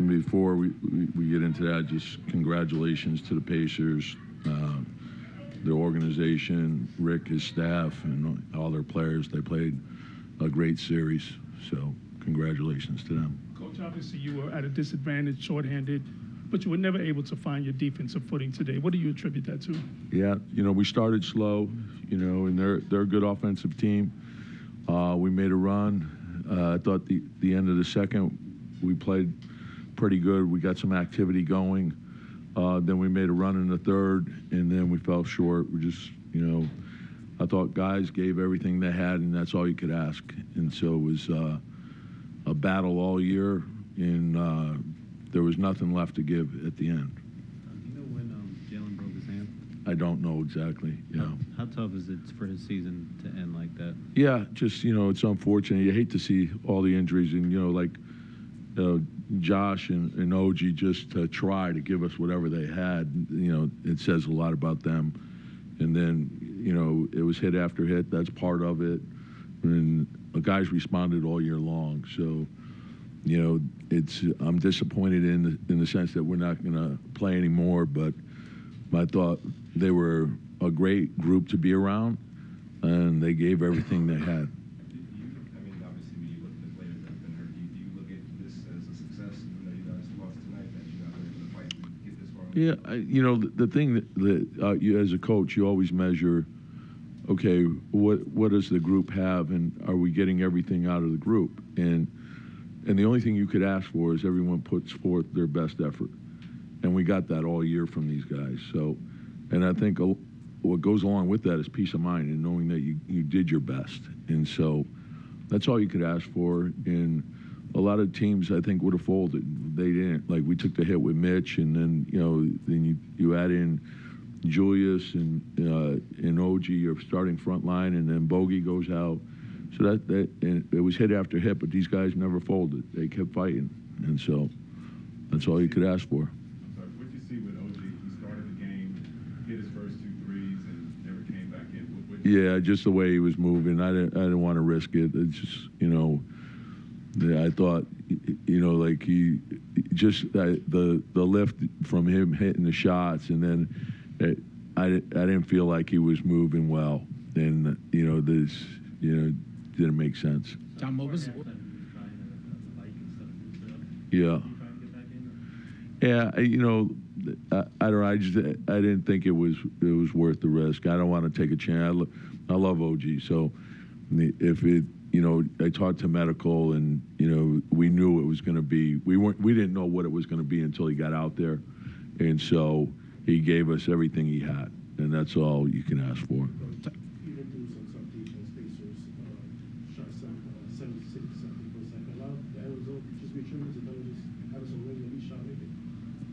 before we get into that, just congratulations to the Pacers, their organization, Rick, his staff, and all their players. They played a great series, so congratulations to them. Coach, obviously you were at a disadvantage, shorthanded, but you were never able to find your defensive footing today. What do you attribute that to? Yeah, we started slow, and they're a good offensive team. We made a run. I thought the end of the second we played pretty good. We got some activity going. Then we made a run in the third, and then we fell short. We just, I thought guys gave everything they had, and that's all you could ask. And so it was a battle all year, and there was nothing left to give at the end. Do you know when Jalen broke his hand? I don't know exactly. How tough is it for his season to end like that? Yeah, just, it's unfortunate. You hate to see all the injuries, and, Josh and OG just to try to give us whatever they had. It says a lot about them. And then, it was hit after hit. That's part of it. And the guys responded all year long. So, I'm disappointed in the sense that we're not going to play anymore. But I thought they were a great group to be around, and they gave everything they had. Yeah, the thing that you as a coach, you always measure, okay, what does the group have, and are we getting everything out of the group? And the only thing you could ask for is everyone puts forth their best effort. And we got that all year from these guys. So, and I think what goes along with that is peace of mind and knowing that you did your best. And so that's all you could ask for. And a lot of teams, I think, would have folded. They didn't. Like, we took the hit with Mitch, and then, then you add in Julius and OG, your starting front line, and then Bogey goes out. So and it was hit after hit, but these guys never folded. They kept fighting. And so that's all you could ask for. I'm sorry, what did you see with OG? He started the game, hit his first 2 threes, and never came back in. Yeah, just the way he was moving. I didn't want to risk it. It's just, I thought, like he just the lift from him hitting the shots, and then I didn't feel like he was moving well, and this didn't make sense. Tom, what was? Yeah. Yeah, I don't know. I didn't think it was worth the risk. I don't want to take a chance. I love OG, so if it. I talked to medical, and we knew it was going to be. We didn't know what it was going to be until he got out there, and so he gave us everything he had, and that's all you can ask for. Even through some defense, Pacers shot 76% per second. A lot of that was just be tremendous. That was just having some wins and each shot making.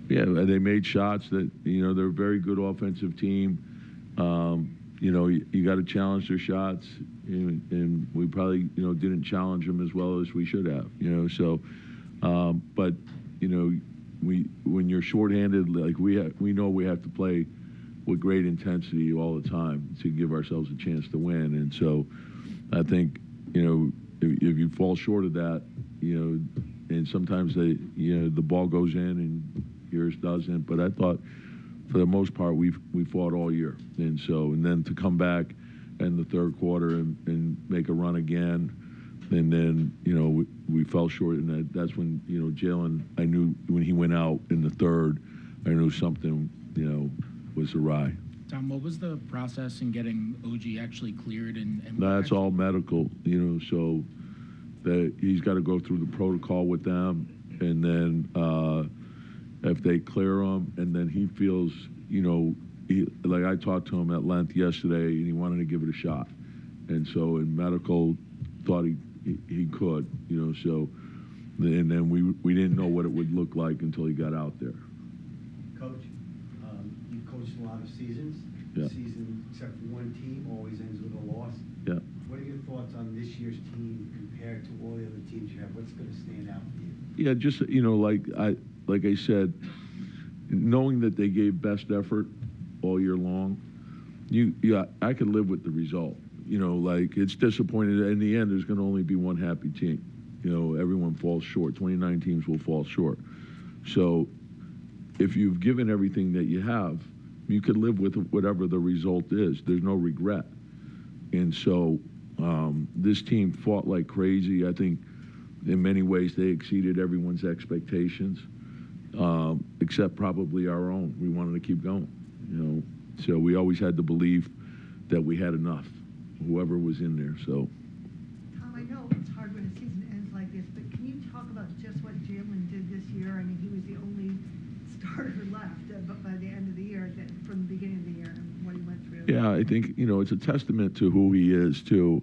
Yeah, they made shots that they're a very good offensive team. You got to challenge their shots, and we probably didn't challenge them as well as we should have. So, but when you're shorthanded, like we know we have to play with great intensity all the time to give ourselves a chance to win. And so, I think if you fall short of that, and sometimes the ball goes in and yours doesn't. But I thought, for the most part, we fought all year, and then to come back in the third quarter and make a run again, and then we fell short, and that's when Jalen. I knew when he went out in the third, I knew something was awry. Tom, what was the process in getting OG actually cleared and that's all medical, so that he's got to go through the protocol with them, and then. If they clear him, and then he feels, like I talked to him at length yesterday, and he wanted to give it a shot. And so in medical, thought he could, so, and then we didn't know what it would look like until he got out there. Coach, you coached a lot of seasons. Yeah. Season, except for one team, always ends with a loss. Yeah. What are your thoughts on this year's team compared to all the other teams you have? What's going to stand out for you? Yeah, just, like I said, knowing that they gave best effort all year long, I could live with the result. It's disappointing. In the end, there's going to only be one happy team. Everyone falls short. 29 teams will fall short. So if you've given everything that you have, you could live with whatever the result is. There's no regret. And so this team fought like crazy. I think in many ways they exceeded everyone's expectations, except probably our own. We wanted to keep going, So we always had the belief that we had enough, whoever was in there. So. Tom, I know it's hard when a season ends like this, but can you talk about just what Jalen did this year? I mean, he was the only starter left but by the end of the year, from the beginning of the year, and what he went through. Yeah, I think, it's a testament to who he is, too,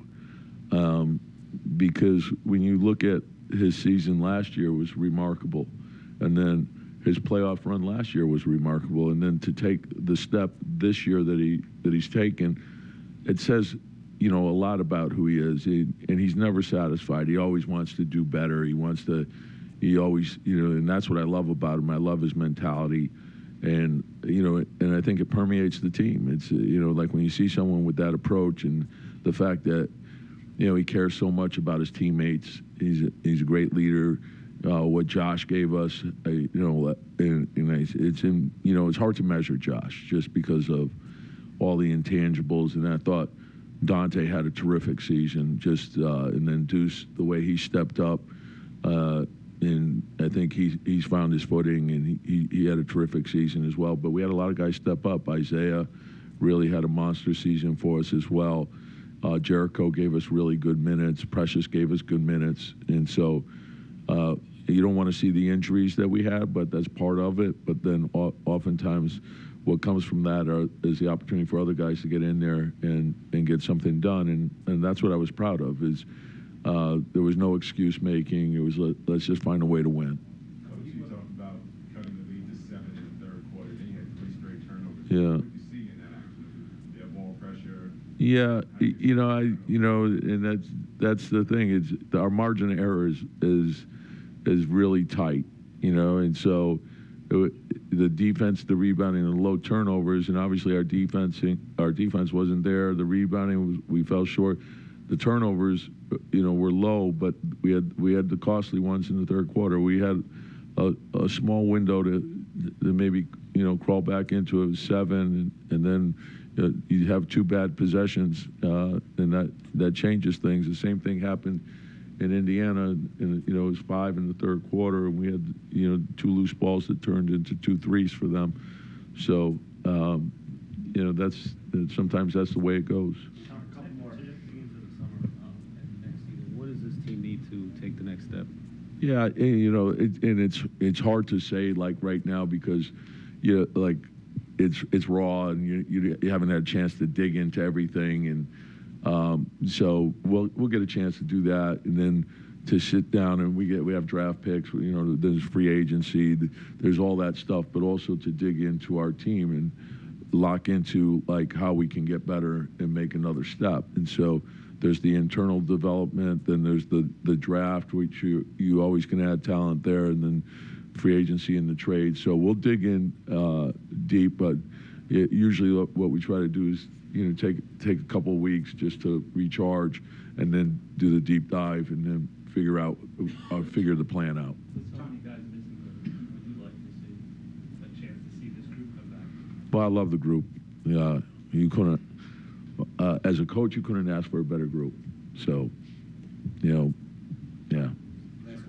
because when you look at his season last year was remarkable, and then his playoff run last year was remarkable, and then to take the step this year that he's taken, it says, a lot about who he is, and he's never satisfied. He always wants to do better. He always, and that's what I love about him. I love his mentality, and and I think it permeates the team. It's like when you see someone with that approach and the fact that he cares so much about his teammates. He's a great leader. What Josh gave us, it's hard to measure Josh just because of all the intangibles. And I thought Dante had a terrific season. And then Deuce, the way he stepped up, and I think he's found his footing, and he had a terrific season as well. But we had a lot of guys step up. Isaiah really had a monster season for us as well. Jericho gave us really good minutes. Precious gave us good minutes. And so you don't want to see the injuries that we had, but that's part of it. But then oftentimes what comes from that is the opportunity for other guys to get in there and get something done. And that's what I was proud of, is there was no excuse making. It was let's just find a way to win. Coach, you talked about cutting the lead to 7 in the third quarter. Then you had 3 straight turnovers. Yeah. What did you see in that action? Their ball pressure. Yeah, and that's the thing. It's our margin of error is really tight, and so the defense, the rebounding, and the low turnovers, and obviously our defense wasn't there. The rebounding we fell short. The turnovers, were low, but we had the costly ones in the third quarter. We had a small window to maybe crawl back into a 7, and then you have 2 bad possessions, and that changes things. The same thing happened in Indiana, and it was 5 in the third quarter, and we had 2 loose balls that turned into 2 threes for them. So that's sometimes that's the way it goes. A couple more games of the summer and next season. What does this team need to take the next step? Yeah, and it's hard to say like right now because it's raw, and you haven't had a chance to dig into everything, and so we'll get a chance to do that, and then to sit down and we have draft picks. There's free agency, there's all that stuff, but also to dig into our team and lock into like how we can get better and make another step. And so there's the internal development, then there's the draft, which you always can add talent there, and then free agency and the trade. So we'll dig in deep, but usually what we try to do is take a couple of weeks just to recharge, and then do the deep dive, and then figure the plan out. So many guys missing, but would you like to see a chance to see this group come back? Well, I love the group. You couldn't, as a coach, you couldn't ask for a better group. So,